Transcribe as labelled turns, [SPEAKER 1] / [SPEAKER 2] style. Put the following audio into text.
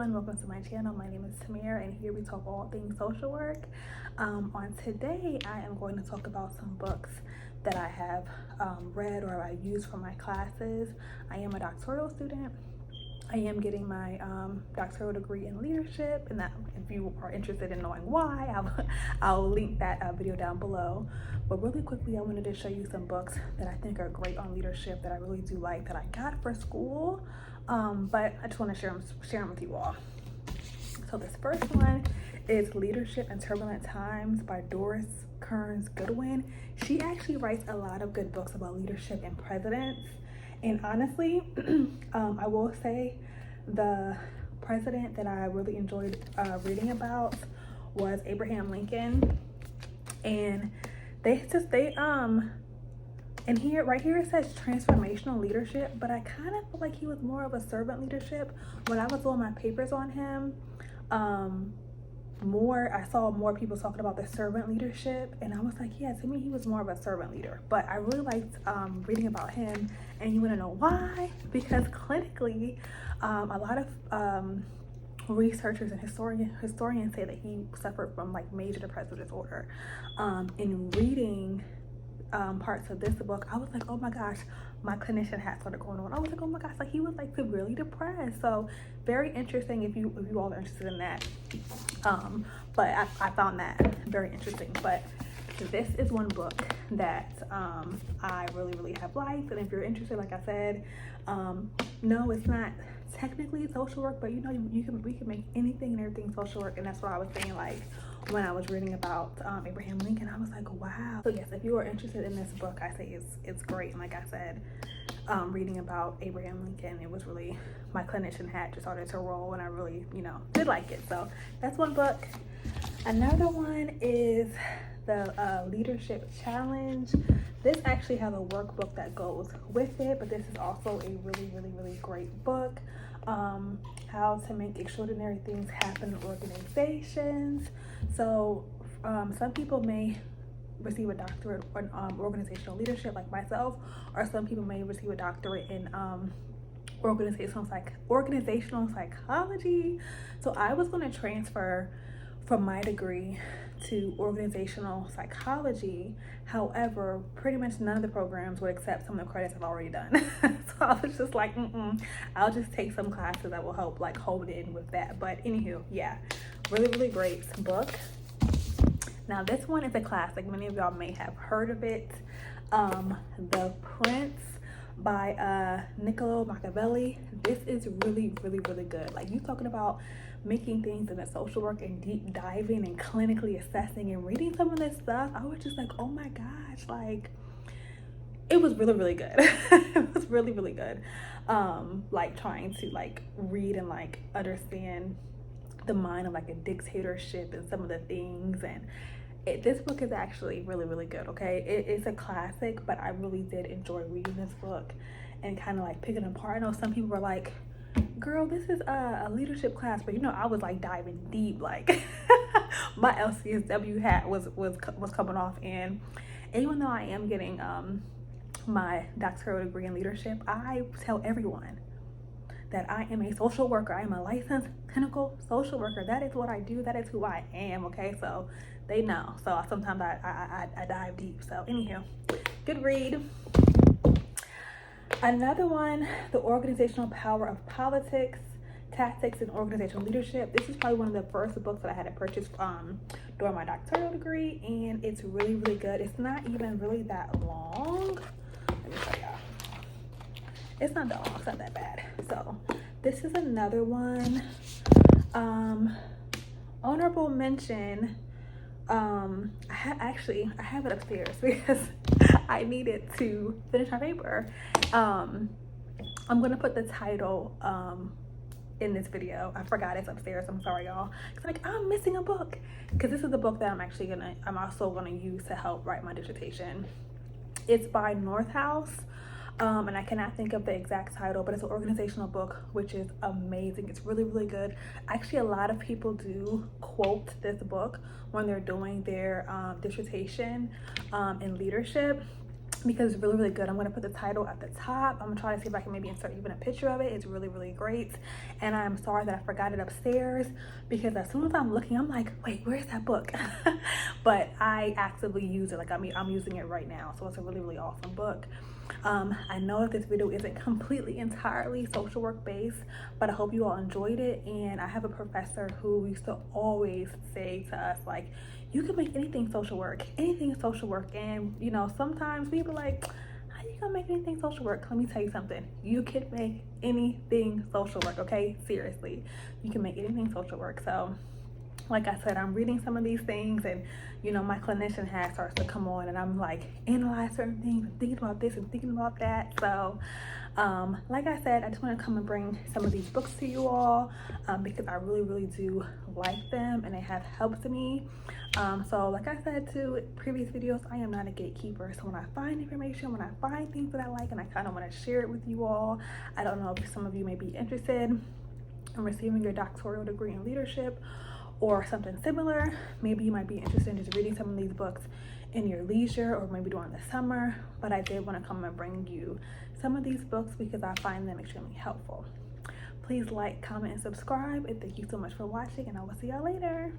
[SPEAKER 1] everyone, welcome to my channel. My name is Tamir and here we talk all things social work. On today I am going to talk about some books that I have read or I use for my classes. I am a doctoral student. I am getting my doctoral degree in leadership, and that if you are interested in knowing why, I'll link that video down below. But really quickly, I wanted to show you some books that I think are great on leadership that I really do like that I got for school. But I just want to share them with you all. So this first one is Leadership in Turbulent Times by Doris Kearns Goodwin. She actually writes a lot of good books about leadership and presidents. And honestly, I will say the president that I really enjoyed reading about was Abraham Lincoln. And and right here it says transformational leadership, but I kind of feel like he was more of a servant leadership. When I was doing my papers on him, I saw more people talking about the servant leadership, and I was like, yeah, to me he was more of a servant leader. But I really liked reading about him, and you want to know why? Because clinically, a lot of researchers and historians say that he suffered from like major depressive disorder. In reading parts of this book, I was like, oh my gosh, my clinician hat started going on. I was like, oh my gosh, like he was like severely depressed. So very interesting if you all are interested in that. But I found that very interesting. But this is one book that I really have liked, and if you're interested, like I said, no, it's not technically social work, but you know, we can make anything and everything social work. And that's what I was saying, like when I was reading about Abraham Lincoln, I was like, wow. So yes, if you are interested in this book, I say it's great. And like I said, reading about Abraham Lincoln, it was really, my clinician hat just started to roll, and I really, did like it. So that's one book. Another one is the Leadership Challenge. This actually has a workbook that goes with it, but this is also a really great book. How to make extraordinary things happen in organizations. So some people may receive a doctorate in organizational leadership like myself, or some people may receive a doctorate in organizational psychology. So I was going to transfer from my degree to organizational psychology. However, pretty much none of the programs would accept some of the credits I've already done. So I was just like, I'll just take some classes that will help like hold in with that. But anywho, yeah, really great book. Now this one is a classic. Many of y'all may have heard of it. The Prince by Niccolo Machiavelli. This is really good. Like, you talking about making things in a social work and deep diving and clinically assessing and reading some of this stuff, I was just like, oh my gosh, like it was really good. It was really good. Like trying to like read and like understand the mind of like a dictatorship and some of the things, and this book is actually really good. Okay, it's a classic, but I really did enjoy reading this book and kind of like picking it apart. I know some people were like, girl, this is a leadership class, but I was like diving deep, like my LCSW hat was coming off. And even though I am getting my doctoral degree in leadership, I tell everyone that I am a social worker. I am a licensed clinical social worker. That is what I do. That is who I am. Okay, so they know. So sometimes I dive deep. So anywho, good read. Another one, The Organizational Power of Politics, Tactics in Organizational Leadership. This is probably one of the first books that I had to purchase during my doctoral degree, and it's really good. It's not even really that long. Let me show y'all. It's not that long. It's not that bad. So this is another one. Honorable mention. I have it upstairs because I needed to finish my paper. I'm gonna put the title in this video. I forgot it's upstairs. I'm sorry, y'all. It's like I'm missing a book, because this is the book that I'm also gonna use to help write my dissertation. It's by Northouse. And I cannot think of the exact title, but it's an organizational book, which is amazing. It's really good. Actually, a lot of people do quote this book when they're doing their dissertation in leadership. because it's really good. I'm going to put the title at the top. I'm gonna try to see if I can maybe insert even a picture of it. It's really great, and I'm sorry that I forgot it upstairs, because as soon as I'm looking, I'm like, wait, where's that book? But I actively use it. Like, I'm using it right now, so it's a really awesome book. I know that this video isn't completely entirely social work based, but I hope you all enjoyed it. And I have a professor who used to always say to us, like, you can make anything social work. Anything is social work. And you know, sometimes people like, how you gonna make anything social work? Let me tell you something. You can make anything social work, okay? Seriously, you can make anything social work. So like I said, I'm reading some of these things, and you know, my clinician hat starts to come on, and I'm like analyze certain things and thinking about this and thinking about that. So like I said, I just want to come and bring some of these books to you all, because I really do like them, and they have helped me. So like I said to previous videos, I am not a gatekeeper. So when I find information, when I find things that I like and I kind of want to share it with you all, I don't know if some of you may be interested in receiving your doctoral degree in leadership or something similar. Maybe you might be interested in just reading some of these books in your leisure, or maybe during the summer. But I did want to come and bring you some of these books because I find them extremely helpful. Please like, comment, and subscribe, and thank you so much for watching, and I will see y'all later.